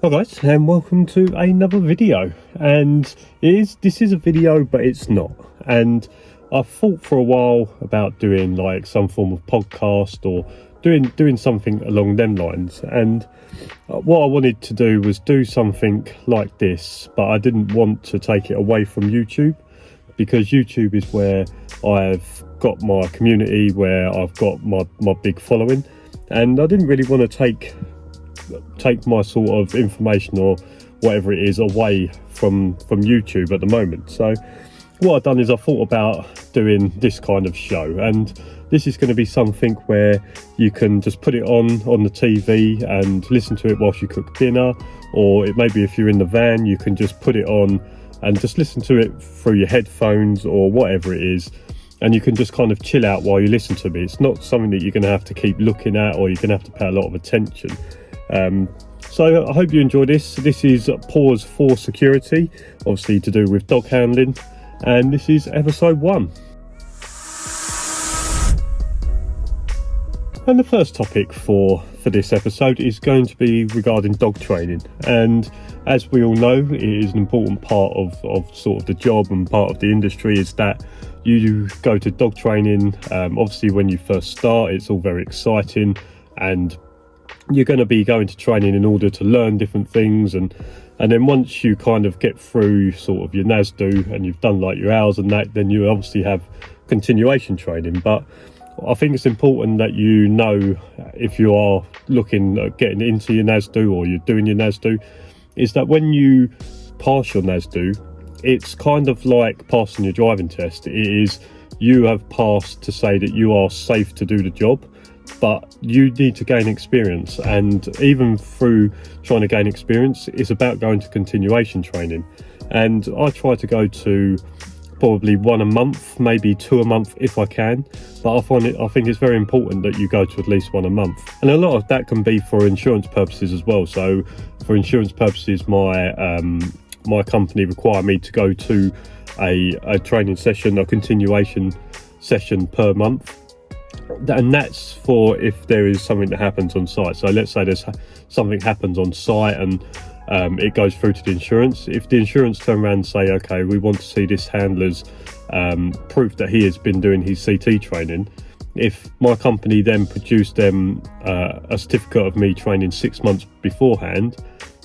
Hi guys, and welcome to another video. And this is a video, but it's not. And I thought for a while about doing like some form of podcast or doing something along them lines. And what I wanted to do was do something like this, but I didn't want to take it away from YouTube, because YouTube is where I've got my community, where I've got my big following, and I didn't really want to take my sort of information or whatever it is away from YouTube at the moment. So what I've done is I thought about doing this kind of show, and this is going to be something where you can just put it on the TV and listen to it whilst you cook dinner, or it maybe if you're in the van you can just put it on and just listen to it through your headphones or whatever it is, and you can just kind of chill out while you listen to me. It's not something that you're going to have to keep looking at, or you're going to have to pay a lot of attention. So I hope you enjoy this. This is Paws for Security, obviously to do with dog handling, and this is episode 1. And the first topic for this episode is going to be regarding dog training. And as we all know, it is an important part of sort of the job and part of the industry, is that you go to dog training. Obviously when you first start, it's all very exciting, and you're going to be going to training in order to learn different things, and then once you kind of get through sort of your NASDO and you've done like your hours and that, then you obviously have continuation training. But I think it's important that you know, if you are looking at getting into your NASDO or you're doing your NASDO, is that when you pass your NASDO, it's kind of like passing your driving test. It is, you have passed to say that you are safe to do the job, but you need to gain experience. And even through trying to gain experience, it's about going to continuation training. And I try to go to probably 1 a month, maybe 2 a month if I can, but I think it's very important that you go to at least 1 a month. And a lot of that can be for insurance purposes as well. So for insurance purposes, my company require me to go to a training session, a continuation session per month. And that's for if there is something that happens on site. So let's say there's something happens on site and it goes through to the insurance. If the insurance turn around and say, okay, we want to see this handler's proof that he has been doing his CT training, if my company then produced them a certificate of me training 6 months beforehand,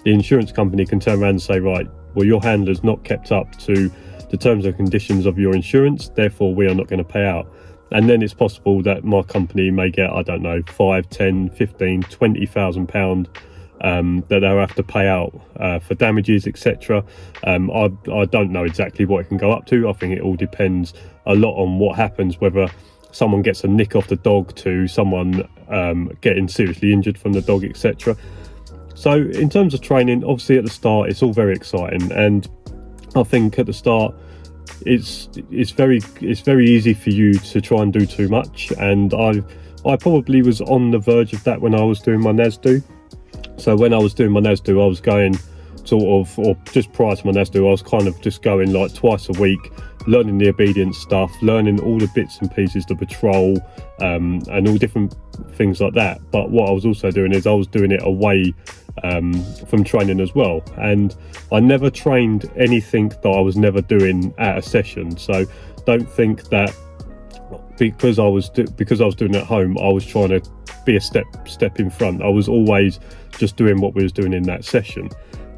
the insurance company can turn around and say, right, well, your handler's not kept up to the terms and conditions of your insurance, therefore we are not going to pay out. And then it's possible that my company may get, I don't know, 5, 10, 15, 20,000 pounds that they'll have to pay out for damages, etc. I don't know exactly what it can go up to. I think it all depends a lot on what happens, whether someone gets a nick off the dog to someone getting seriously injured from the dog, etc. So in terms of training, obviously at the start it's all very exciting, and I think at the start it's very easy for you to try and do too much, and I probably was on the verge of that when I was doing my NASDO. So when I was doing my NASDO, I was going sort of, or just prior to my NASDO, I was kind of just going like twice a week, learning the obedience stuff, learning all the bits and pieces, the patrol, and all different things like that. But what I was also doing is I was doing it away from training as well, and I never trained anything that I was never doing at a session. So don't think that because I was doing it at home, I was trying to be a step in front. I was always just doing what we was doing in that session.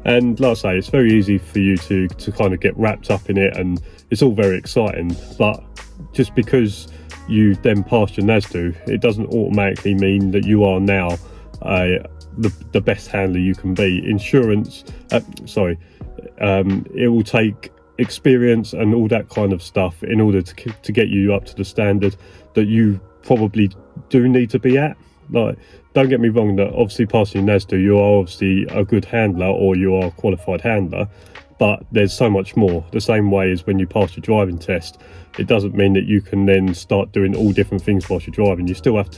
And like I say, it's very easy for you to kind of get wrapped up in it, and it's all very exciting. But just because you then passed your NASDO, it doesn't automatically mean that you are now the best handler you can be. It will take experience and all that kind of stuff in order to get you up to the standard that you probably do need to be at. Like, don't get me wrong, that obviously passing your NASDO, you are obviously a good handler, or you are a qualified handler, but there's so much more. The same way as when you pass your driving test, it doesn't mean that you can then start doing all different things whilst you're driving. You still have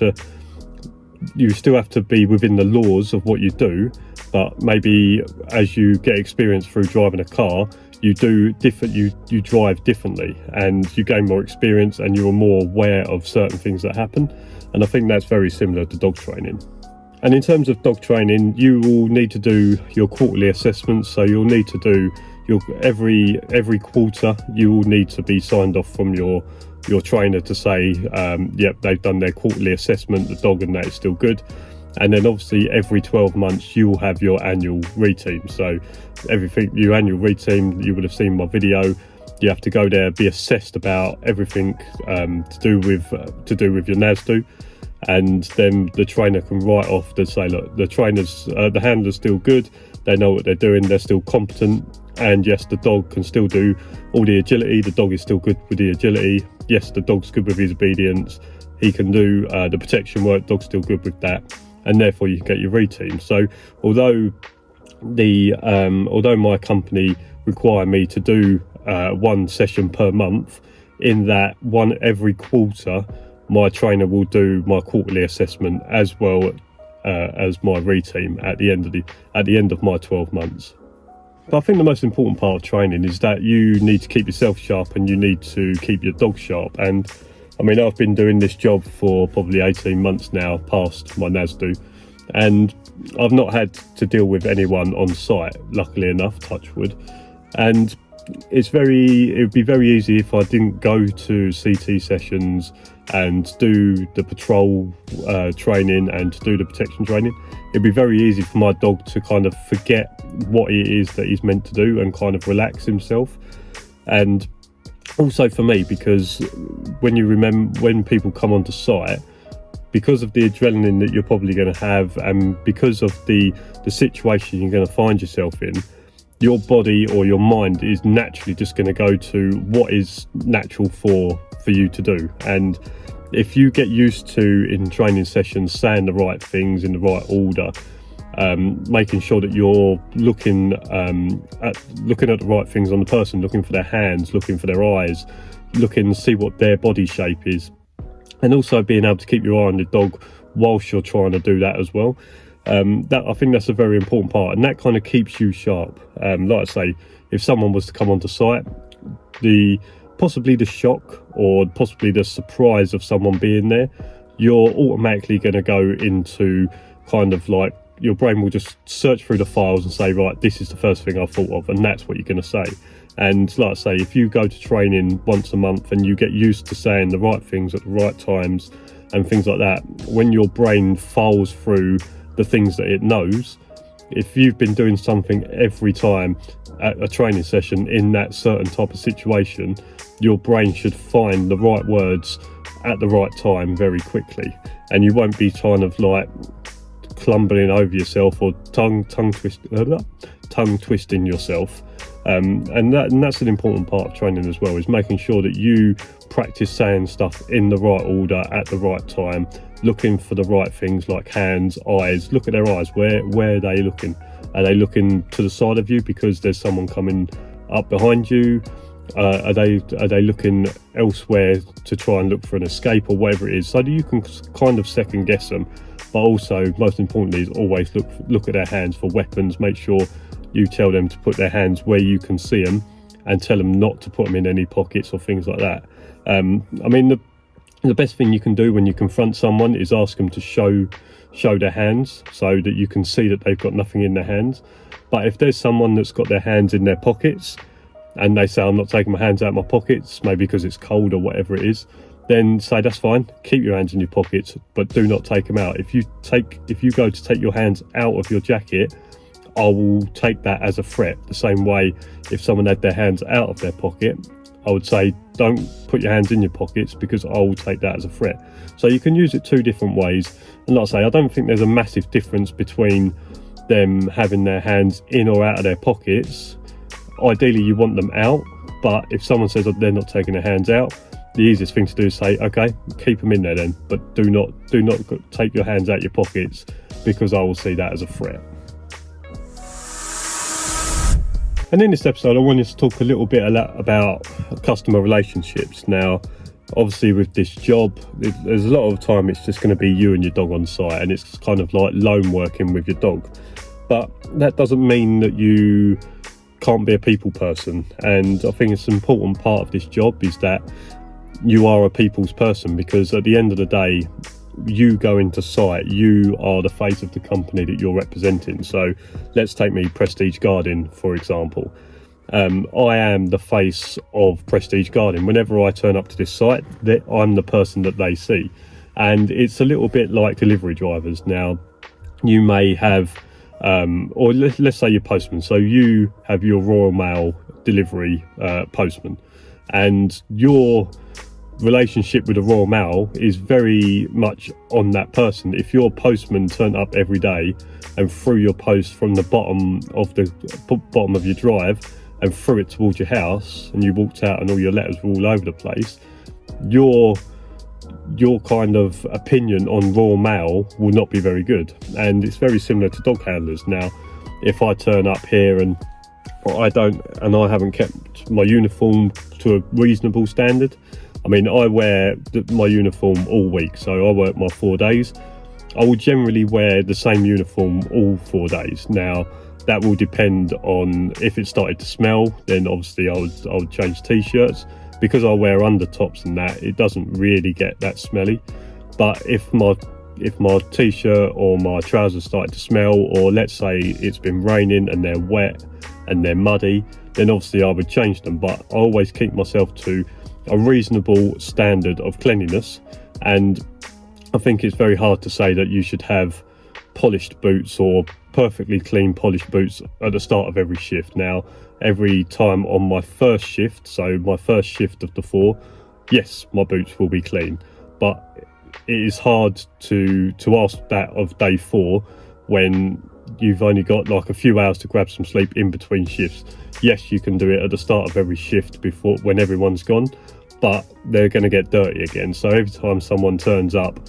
to be within the laws of what you do, but maybe as you get experience through driving a car, you drive differently, and you gain more experience, and you're more aware of certain things that happen. And I think that's very similar to dog training. And in terms of dog training, you will need to do your quarterly assessments. So you'll need to do your every quarter. You will need to be signed off from your trainer to say, yep, they've done their quarterly assessment, the dog and that is still good. And then obviously every 12 months you will have your annual reteam. So your annual reteam, you would have seen my video. You have to go there, be assessed about everything to do with your NASDO. And then the trainer can write off to say, look, the handler's still good, they know what they're doing, they're still competent, and yes, the dog can still do all the agility, the dog is still good with the agility, yes, the dog's good with his obedience, he can do the protection work, dog's still good with that, and therefore you can get your reteam. So although my company require me to do one session per month, in that one every quarter, my trainer will do my quarterly assessment as well as my reteam at the end of my 12 months. But I think the most important part of training is that you need to keep yourself sharp and you need to keep your dog sharp. And I mean, I've been doing this job for probably 18 months now, past my NASDO, and I've not had to deal with anyone on site, luckily enough, touch wood. And it would be very easy if I didn't go to CT sessions and do the patrol training and do the protection training. It'd be very easy for my dog to kind of forget what it is that he's meant to do and kind of relax himself. And also for me, because when people come onto site, because of the adrenaline that you're probably going to have, and because of the situation you're going to find yourself in, your body or your mind is naturally just going to go to what is natural for you to do. And if you get used to, in training sessions, saying the right things in the right order, making sure that you're looking at the right things on the person, looking for their hands, looking for their eyes, looking to see what their body shape is, and also being able to keep your eye on the dog whilst you're trying to do that as well. I think that's a very important part, and that kind of keeps you sharp. Like I say, if someone was to come onto site, possibly the shock or possibly the surprise of someone being there, you're automatically going to go into kind of like, your brain will just search through the files and say, right, this is the first thing I thought of, and that's what you're going to say. And like I say, if you go to training once a month and you get used to saying the right things at the right times and things like that, when your brain files through the things that it knows, if you've been doing something every time at a training session in that certain type of situation, your brain should find the right words at the right time very quickly, and you won't be kind of like clumbling over yourself or tongue twisting yourself. And that's an important part of training as well, is making sure that you practice saying stuff in the right order at the right time, looking for the right things like hands, eyes. Look at their eyes. Where are they looking? Are they looking to the side of you because there's someone coming up behind you? Are they looking elsewhere to try and look for an escape or whatever it is, so that you can kind of second guess them. But also, most importantly, is always look at their hands for weapons. Make sure you tell them to put their hands where you can see them, and tell them not to put them in any pockets or things like that. I mean, the best thing you can do when you confront someone is ask them to show their hands, so that you can see that they've got nothing in their hands. But if there's someone that's got their hands in their pockets and they say, I'm not taking my hands out of my pockets, maybe because it's cold or whatever it is, then say, that's fine, keep your hands in your pockets, but do not take them out. If you go to take your hands out of your jacket, I will take that as a threat. The same way, if someone had their hands out of their pocket, I would say, don't put your hands in your pockets, because I will take that as a threat. So you can use it two different ways. And like I say, I don't think there's a massive difference between them having their hands in or out of their pockets. Ideally, you want them out, but if someone says that they're not taking their hands out, the easiest thing to do is say, okay, keep them in there then, but do not take your hands out your pockets, because I will see that as a threat. And in this episode, I wanted to talk a little bit about customer relationships. Now, obviously with this job, there's a lot of time it's just going to be you and your dog on site, and it's kind of like lone working with your dog. But that doesn't mean that you can't be a people person. And I think it's an important part of this job is that you are a people's person, because at the end of the day, you go into site, you are the face of the company that you're representing. So let's take me, Prestige Guarding, for example. I am the face of Prestige Guarding. Whenever I turn up to this site, I'm the person that they see. And it's a little bit like delivery drivers. Now, you may have, or let's say you're postman. So you have your Royal Mail delivery postman, and your relationship with the Royal Mail is very much on that person. If your postman turned up every day and threw your post from the bottom of your drive and threw it towards your house, and you walked out and all your letters were all over the place, your kind of opinion on Royal Mail will not be very good. And it's very similar to dog handlers. Now, if I turn up here and I haven't kept my uniform to a reasonable standard, I mean, I wear my uniform all week, so I work my 4 days. I will generally wear the same uniform all 4 days. Now, that will depend on if it started to smell, then obviously I would change t-shirts. Because I wear undertops and that, it doesn't really get that smelly. But if my t-shirt or my trousers started to smell, or let's say it's been raining and they're wet and they're muddy, then obviously I would change them. But I always keep myself to a reasonable standard of cleanliness. And I think it's very hard to say that you should have polished boots or perfectly clean polished boots at the start of every shift. Now, every time on my first shift, so my first shift of the 4, yes, my boots will be clean, but it is hard to ask that of day 4 when you've only got like a few hours to grab some sleep in between shifts. Yes, you can do it at the start of every shift when everyone's gone, but they're going to get dirty again. So every time someone turns up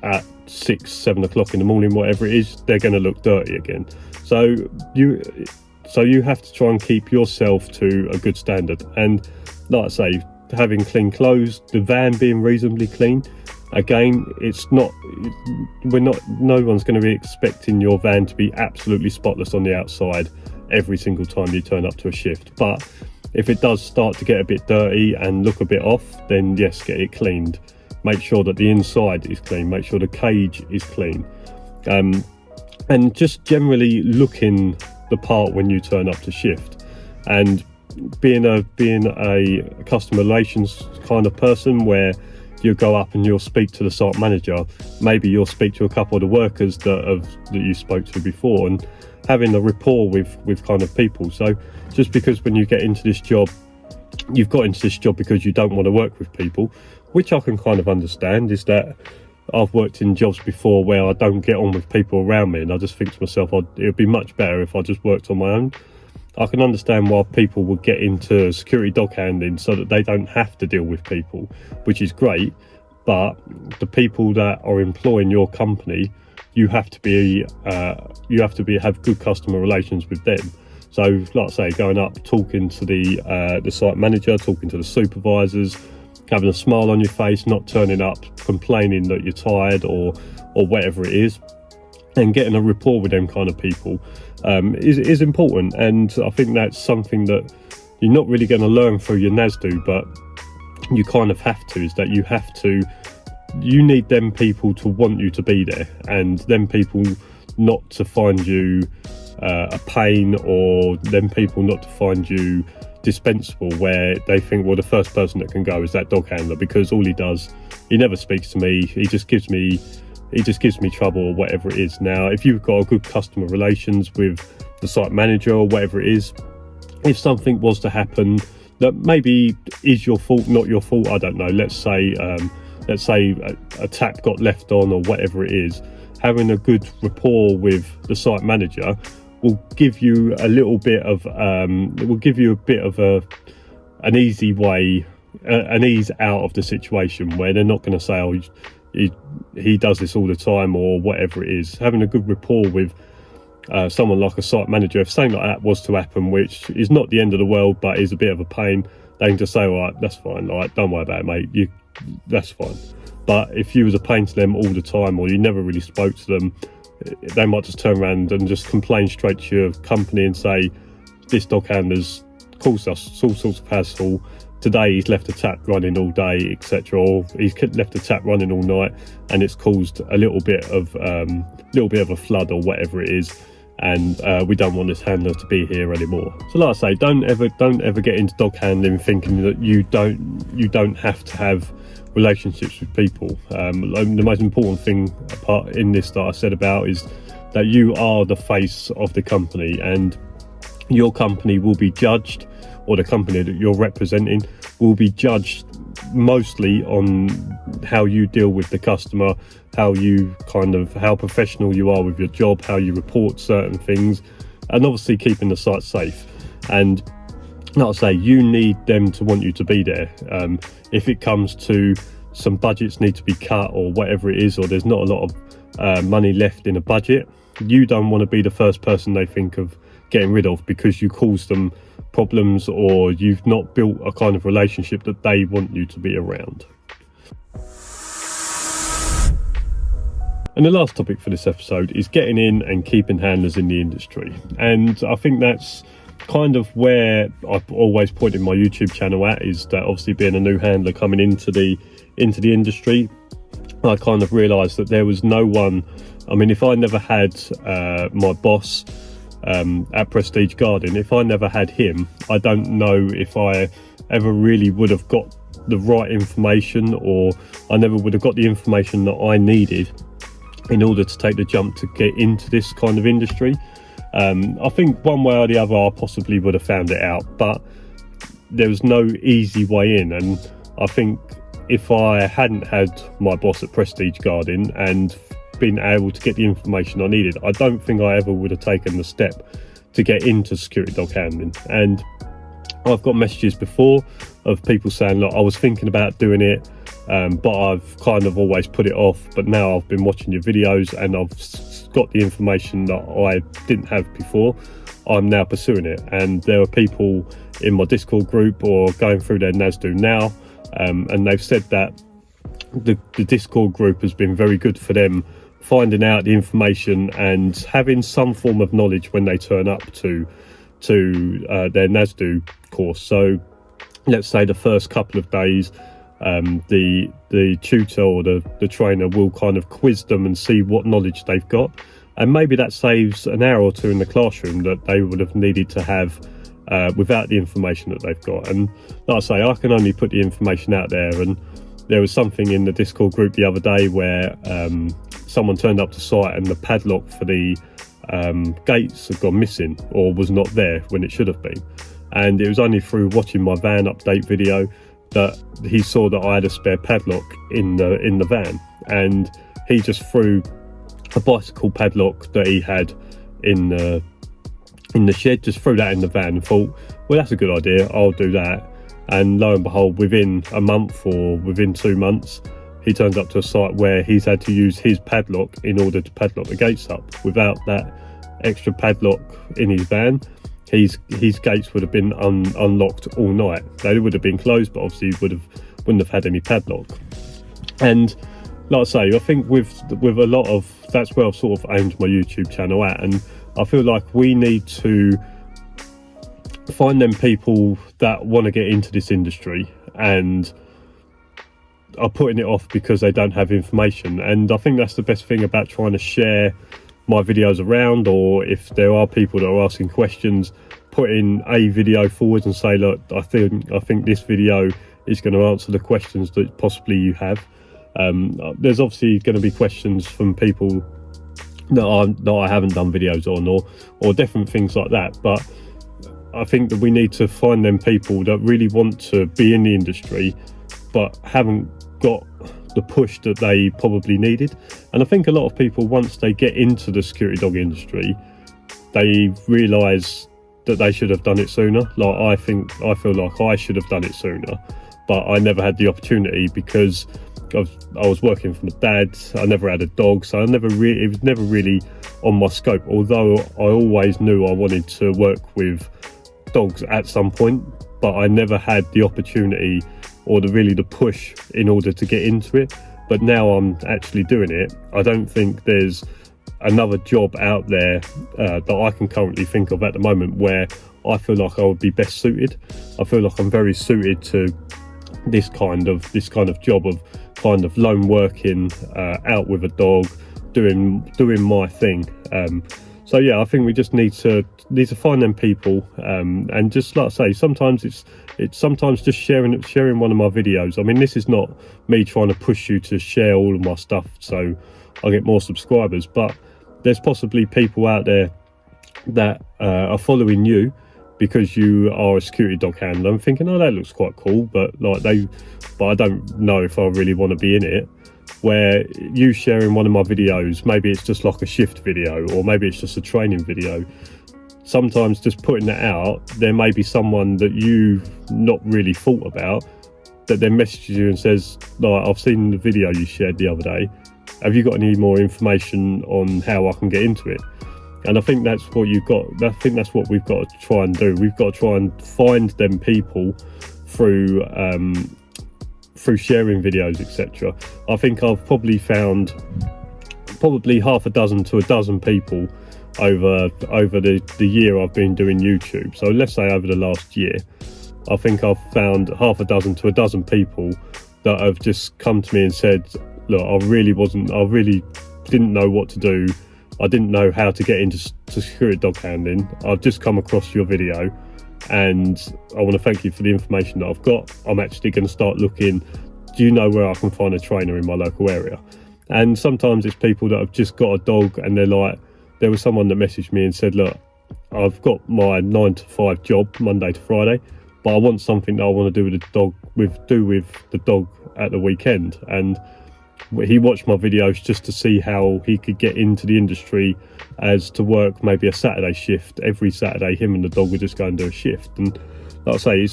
at 6-7 o'clock in the morning, whatever it is, they're going to look dirty again. So you have to try and keep yourself to a good standard. And like I say, having clean clothes, the van being reasonably clean, again, no one's going to be expecting your van to be absolutely spotless on the outside every single time you turn up to a shift. But if it does start to get a bit dirty and look a bit off, then yes, get it cleaned. Make sure that the inside is clean, make sure the cage is clean, and just generally looking the part when you turn up to shift. And being a customer relations kind of person, where you go up and you'll speak to the site manager, maybe you'll speak to a couple of the workers that you spoke to before, and having a rapport with kind of people. So just because when you get into this job, you've got into this job because you don't want to work with people, which I can kind of understand, is that I've worked in jobs before where I don't get on with people around me, and I just think to myself, it would be much better if I just worked on my own. I can understand why people would get into security dog handling so that they don't have to deal with people, which is great. But the people that are employing your company, you have to have good customer relations with them. So, like I say, going up, talking to the site manager, talking to the supervisors, having a smile on your face, not turning up complaining that you're tired or whatever it is, and getting a rapport with them kind of people is important. And I think that's something that you're not really going to learn through your NASDU, but you kind of have to, is that you need them people to want you to be there, and them people not to find you a pain, or them people not to find you dispensable, where they think, well, the first person that can go is that dog handler, because all he does, he never speaks to me, he just gives me trouble or whatever it is. Now, if you've got a good customer relations with the site manager or whatever it is, if something was to happen that maybe is your fault, not your fault, I don't know, let's say a tap got left on or whatever it is, having a good rapport with the site manager will give you a little bit of an easy way, an ease out of the situation, where they're not going to say, oh, he does this all the time or whatever it is. Having a good rapport with someone like a site manager, if something like that was to happen, which is not the end of the world but is a bit of a pain, they can just say, all right, that's fine, like, don't worry about it, mate, that's fine. But if you was a pain to them all the time, or you never really spoke to them, they might just turn around and just complain straight to your company and say, this dog handler's caused us all sorts of hassle, today he's left a tap running all day, etc., or he's left a tap running all night, and it's caused a little bit of a flood or whatever it is, and we don't want this handler to be here anymore. So like I say, don't ever get into dog handling thinking that you don't have to have relationships with people. The most important thing apart in this that I said about is that you are the face of the company, and your company will be judged, or the company that you're representing will be judged mostly on how you deal with the customer, how professional you are with your job, how you report certain things, and obviously keeping the site safe. And like I say, you need them to want you to be there. If it comes to some budgets need to be cut or whatever it is, or there's not a lot of money left in a budget, you don't want to be the first person they think of getting rid of because you cause them problems, or you've not built a kind of relationship that they want you to be around. And the last topic for this episode is getting in and keeping handlers in the industry. And I think that's kind of where I've always pointed my YouTube channel at, is that obviously being a new handler coming into the industry, I kind of realised that there was no one. I mean, if I never had my boss at Prestige Guarding, if I never had him, I don't know if I ever really would have got the right information, or I never would have got the information that I needed in order to take the jump to get into this kind of industry. I think one way or the other I possibly would have found it out, but there was no easy way in. And I think if I hadn't had my boss at Prestige Guarding and been able to get the information I needed, I don't think I ever would have taken the step to get into security dog handling. And I've got messages before of people saying, look, I was thinking about doing it, but I've kind of always put it off, but now I've been watching your videos and I've got the information that I didn't have before. I'm now pursuing it. And there are people in my Discord group or going through their NASDO now, and they've said that the Discord group has been very good for them finding out the information and having some form of knowledge when they turn up to their NASDO course. So let's say the first couple of days, the tutor or the trainer will kind of quiz them and see what knowledge they've got, and maybe that saves an hour or two in the classroom that they would have needed to have without the information that they've got. And like I say, I can only put the information out there, and there was something in the Discord group the other day where someone turned up to site and the padlock for the gates had gone missing or was not there when it should have been. And it was only through watching my van update video that he saw that I had a spare padlock in the van, and he just threw a bicycle padlock that he had in the shed, just threw that in the van and thought, well, that's a good idea, I'll do that. And lo and behold, within a month or within 2 months, he turns up to a site where he's had to use his padlock in order to padlock the gates up. Without that extra padlock in his van, his gates would have been unlocked all night. They would have been closed, but obviously wouldn't have had any padlock. And like I say, I think with a lot of, that's where I've sort of aimed my YouTube channel at, and I feel like we need to find them people that want to get into this industry and are putting it off because they don't have information. And I think that's the best thing about trying to share my videos around, or if there are people that are asking questions, putting a video forward and say, look, I think this video is going to answer the questions that possibly you have. There's obviously going to be questions from people that I haven't done videos on, or different things like that, but I think that we need to find them people that really want to be in the industry but haven't got the push that they probably needed. And I think a lot of people, once they get into the security dog industry, they realise that they should have done it sooner. Like I feel like I should have done it sooner, but I never had the opportunity because I was working for my dad. I never had a dog, so it was never really on my scope, although I always knew I wanted to work with dogs at some point, but I never had the opportunity or the push in order to get into it. But now I'm actually doing it. I don't think there's another job out there that I can currently think of at the moment where I feel like I would be best suited. I feel like I'm very suited to this kind of job of kind of lone working, out with a dog, doing my thing. So yeah, I think we just need to find them people, and just like I say, sometimes it's sometimes just sharing one of my videos. I mean, this is not me trying to push you to share all of my stuff so I get more subscribers, but there's possibly people out there that are following you because you are a security dog handler and thinking, oh, that looks quite cool, but I don't know if I really want to be in it. Where you sharing one of my videos, maybe it's just like a shift video, or maybe it's just a training video. Sometimes just putting that out, there may be someone that you've not really thought about that then messages you and says, like, I've seen the video you shared the other day. Have you got any more information on how I can get into it? And I think that's what you've got. I think that's what we've got to try and do. We've got to try and find them people through sharing videos, etc. I think I've probably found half a dozen to a dozen people over the year I've been doing YouTube. So let's say over the last year, I think I've found half a dozen to a dozen people that have just come to me and said, look, I really didn't know what to do. I didn't know how to get into security dog handling. I've just come across your video and I want to thank you for the information that I've got. I'm actually going to start looking. Do you know where I can find a trainer in my local area? And sometimes it's people that have just got a dog and they're like, there was someone that messaged me and said, look, I've got my 9 to 5 job Monday to Friday, but I want something that I want to do with the dog at the weekend. And he watched my videos just to see how he could get into the industry, as to work maybe a Saturday shift. Every Saturday him and the dog would just go and do a shift. And like I say,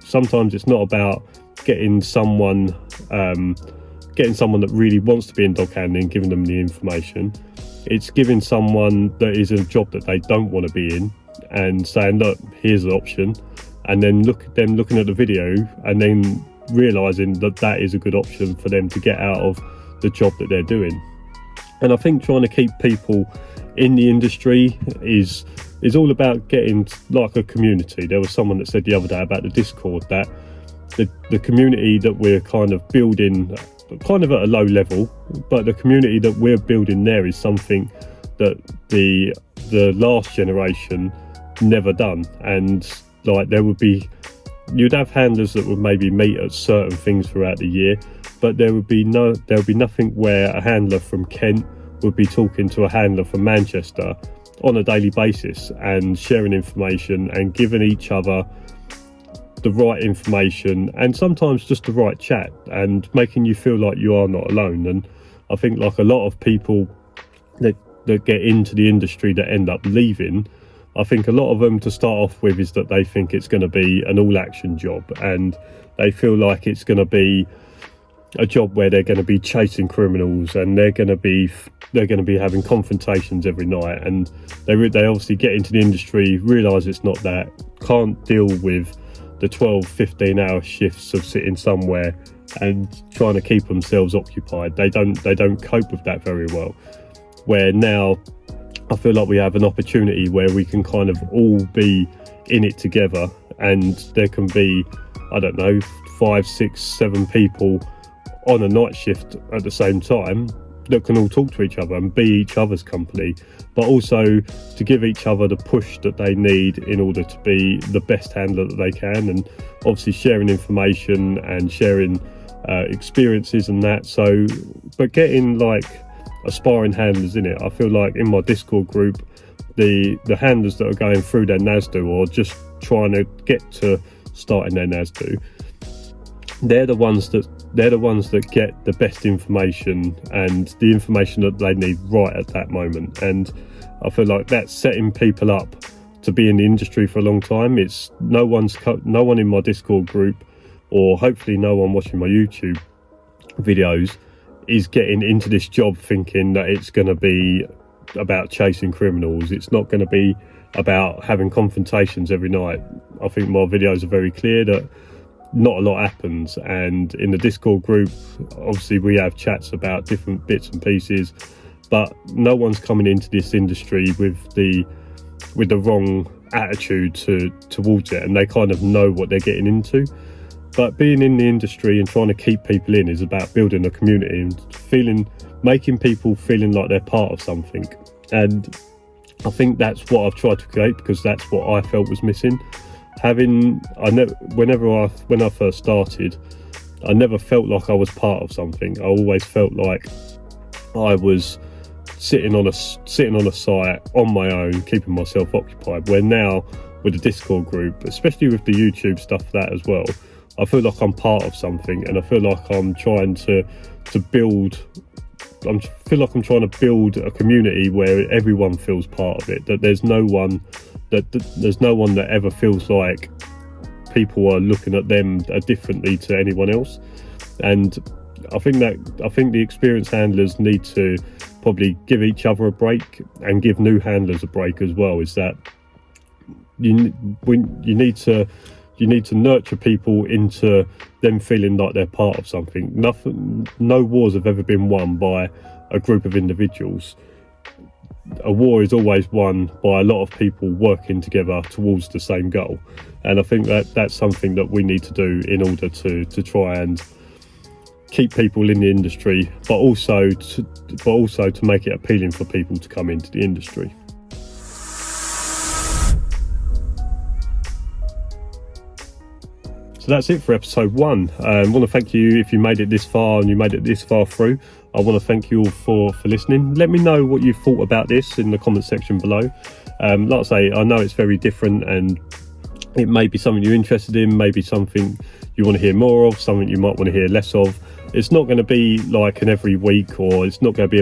sometimes it's not about getting someone that really wants to be in dog handling, giving them the information. It's giving someone that is in a job that they don't want to be in and saying, look, here's an option, and then looking at the video and then realizing that is a good option for them to get out of the job that they're doing. And I think trying to keep people in the industry is all about getting like a community. There was someone that said the other day about the Discord that the community that we're kind of building, kind of at a low level, but the community that we're building there is something that the last generation never done. And like you'd have handlers that would maybe meet at certain things throughout the year, but there would be nothing where a handler from Kent would be talking to a handler from Manchester on a daily basis and sharing information and giving each other the right information, and sometimes just the right chat, and making you feel like you are not alone. And I think like a lot of people that get into the industry that end up leaving, I think a lot of them, to start off with, is that they think it's going to be an all-action job, and they feel like it's going to be a job where they're going to be chasing criminals and they're going to be having confrontations every night. And they obviously get into the industry, realise it's not that, can't deal with the 12-15 hour shifts of sitting somewhere and trying to keep themselves occupied. They don't cope with that very well. Where now I feel like we have an opportunity where we can kind of all be in it together, and there can be, I don't know, 5, 6, 7 people on a night shift at the same time that can all talk to each other and be each other's company, but also to give each other the push that they need in order to be the best handler that they can, and obviously sharing information and sharing experiences and that. So, but getting like aspiring handlers in it, I feel like in my Discord group, the handlers that are going through their NASDO or just trying to get to starting their NASDO, they're the ones that get the best information and the information that they need right at that moment. And I feel like that's setting people up to be in the industry for a long time. It's no one in my Discord group, or hopefully no one watching my YouTube videos, is getting into this job thinking that it's going to be about chasing criminals. It's not going to be about having confrontations every night. I think my videos are very clear that not a lot happens, and in the Discord group obviously we have chats about different bits and pieces, but no one's coming into this industry with the wrong attitude towards it, and they kind of know what they're getting into. But being in the industry and trying to keep people in is about building a community and making people feeling like they're part of something. And I think that's what I've tried to create, because that's what I felt was missing. When I first started, I never felt like I was part of something. I always felt like I was sitting on a site on my own, keeping myself occupied. Where now, with the Discord group, especially with the YouTube stuff, that as well, I feel like I'm part of something, and I feel like I'm trying to build. I feel like I'm trying to build a community where everyone feels part of it. That there's no one that ever feels like people are looking at them differently to anyone else. And I think the experienced handlers need to probably give each other a break and give new handlers a break as well. Is that you need to nurture people into them feeling like they're part of something. No wars have ever been won by a group of individuals. A war is always won by a lot of people working together towards the same goal. And I think that's something that we need to do in order to try and keep people in the industry, but also to make it appealing for people to come into the industry. So that's it for episode 1. I want to thank you if you made it this far and you made it this far through. I want to thank you all for listening. Let me know what you thought about this in the comment section below. Like I say, I know it's very different, and it may be something you're interested in, maybe something you want to hear more of, something you might want to hear less of. It's not going to be like an every week, or it's not going to be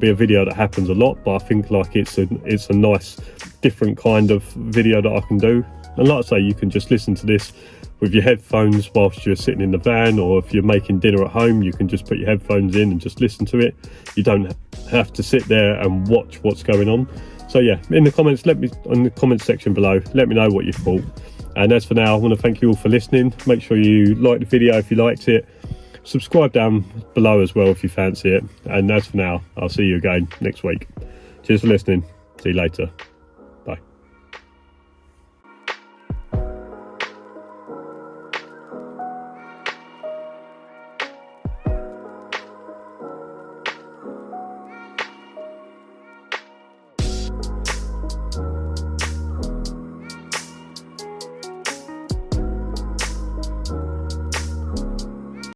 a video that happens a lot, but I think like it's a nice different kind of video that I can do. And like I say, you can just listen to this with your headphones whilst you're sitting in the van, or if you're making dinner at home, you can just put your headphones in and just listen to it. You don't have to sit there and watch what's going on. So yeah, in the comment section below, let me know what you thought. And as for now, I want to thank you all for listening. Make sure you like the video if you liked it. Subscribe down below as well if you fancy it. And as for now, I'll see you again next week. Cheers for listening. See you later.